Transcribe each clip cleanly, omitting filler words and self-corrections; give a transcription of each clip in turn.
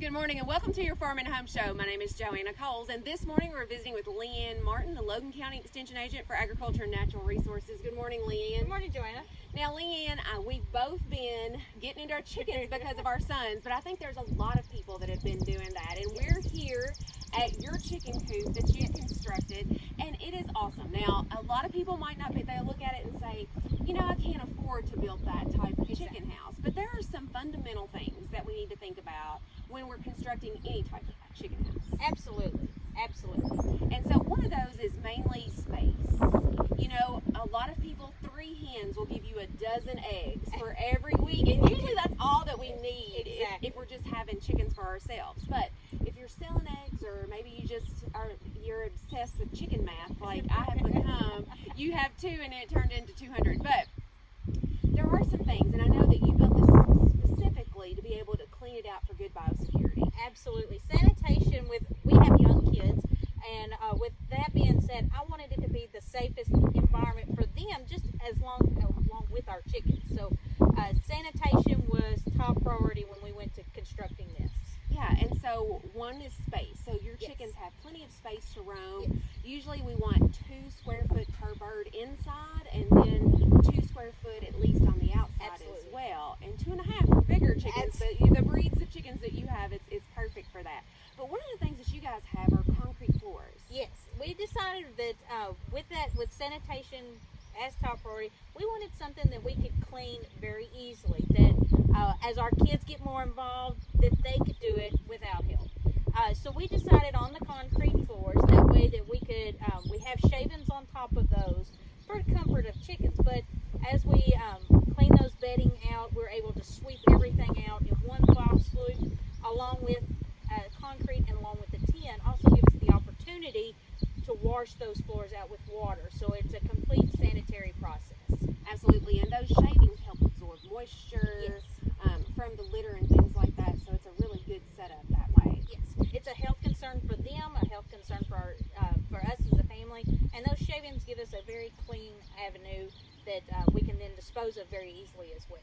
Good morning and welcome to your Farm and Home Show. My name is Joanna, and this morning we're visiting with Leann Martin, the Logan County Extension Agent for Agriculture and Natural Resources. Good morning, Leann. Good morning, Joanna. Now, Leann, we've both been getting into our chickens because of our sons, but I think there's a lot of people that have been doing that, and we're here at your chicken coop that you constructed, and it is awesome. Now, a lot of people might not be, they'll look at it and say, you know, I can't afford to build that type of chicken house, but there are some fundamental things that we need to think about when we're constructing any type of chicken house. Absolutely, absolutely. And so one of those is mainly space. You know, a lot of people, 3 hens will give you a dozen eggs for every week, and usually that's all that we need if we're just having chickens for ourselves. But if you're selling eggs, or maybe you're obsessed with chicken math like I have become, you have 2 and it turned into 200. But there are some things, and I know that you built this specifically to be able to clean it out for good biosecurity. Absolutely. Sanitation, we have young kids, and with that being said, I wanted it to be the safest environment for them, just along with our chickens. So sanitation was top priority when we went to constructing this. Yeah, and so one is space. So your chickens have plenty of space to roam. Yes. Usually we want 2 square foot per bird inside, and then 2 square foot at least on the outside as well. And 2.5 for bigger chickens. But the breeds of chickens that you have, it's perfect for that. But one of the things that you guys have are concrete floors. Yes, we decided that with sanitation as top priority, we wanted something that we could clean very easily, that as our kids get more involved, that they could do it without help. So we decided on the concrete floors, that way that we could, we have shavings on top of those for the comfort of chickens, but as we clean those bedding out, we're able to sweep everything out in one foul swoop, along with concrete and along with the tin. Also gives us the opportunity to wash those floors out with water, so it's a complete sanitary process. Absolutely, and those shavings help absorb moisture from the litter and things like that, so it's a really good setup that way. Yes, it's a health concern for them, a health concern for us as a family, and those shavings give us a very clean avenue that we can then dispose of very easily as well.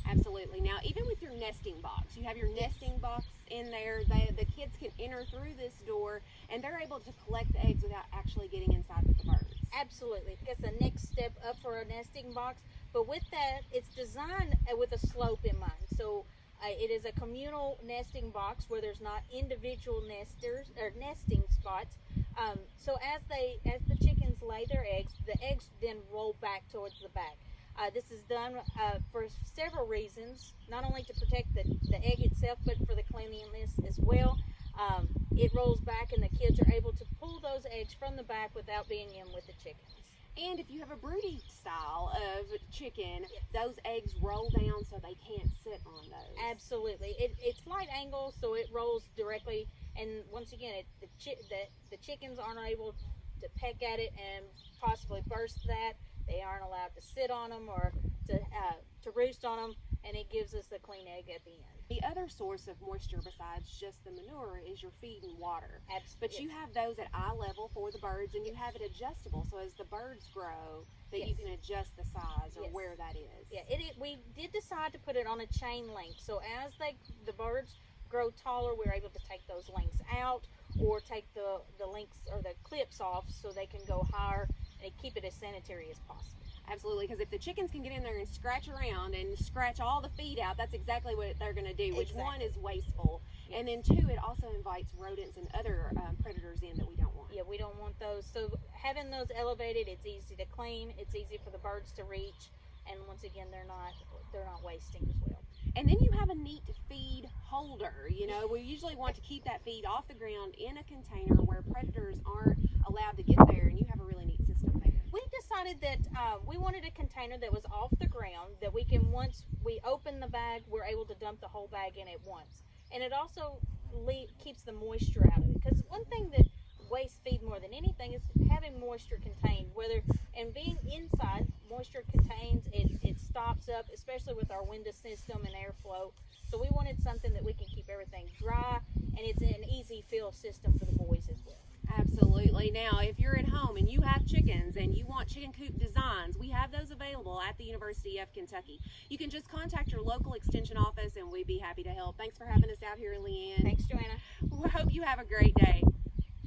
Absolutely. Now, even with your nesting box, you have your nesting box in there. The kids can enter through this door, and they're able to collect the eggs without actually getting inside with the birds. Absolutely. It's the next step up for a nesting box, but with that, it's designed with a slope in mind. So it is a communal nesting box where there's not individual nesters or nesting spots. So as the chickens lay their eggs, the eggs then roll back towards the back. This is done for several reasons, not only to protect the egg itself, but for the cleanliness as well. It rolls back, and the kids are able to pull those eggs from the back without being in with the chickens. And if you have a broody style of chicken, those eggs roll down so they can't sit on those. Absolutely. It's light angle, so it rolls directly, and once again, the chickens aren't able to peck at it and possibly burst that. They aren't allowed to sit on them or to roost on them, and it gives us a clean egg at the end. The other source of moisture besides just the manure is your feed and water. Absolutely. But you have those at eye level for the birds, and you have it adjustable, so as the birds grow, that you can adjust the size or where that is. Yeah, we did decide to put it on a chain link, so as the birds grow taller, we're able to take those links out or take the links or the clips off so they can go higher and keep it as sanitary as possible. Absolutely, because if the chickens can get in there and scratch around and scratch all the feed out, that's exactly what they're going to do, which one is wasteful. And then 2, it also invites rodents and other predators in that we don't want. Yeah, we don't want those. So having those elevated, it's easy to clean, it's easy for the birds to reach, and once again, they're not wasting as well. And then you have a neat feed holder. You know, we usually want to keep that feed off the ground in a container where predators aren't allowed to get there, and you have a really neat system there. We decided that we wanted a container that was off the ground, that we can, once we open the bag, we're able to dump the whole bag in at once. And it also keeps the moisture out of it, because one thing that wastes feed more than anything is having moisture contained, and being inside, moisture contains, it stops up, especially with our window system and airflow. So we wanted something that we can keep everything dry, and it's an easy fill system for the boys as well. Absolutely. Now, if you're at home and you have chickens and you want chicken coop designs, we have those available at the University of Kentucky. You can just contact your local extension office and we'd be happy to help. Thanks for having us out here, Leann. Thanks, Joanna. We hope you have a great day.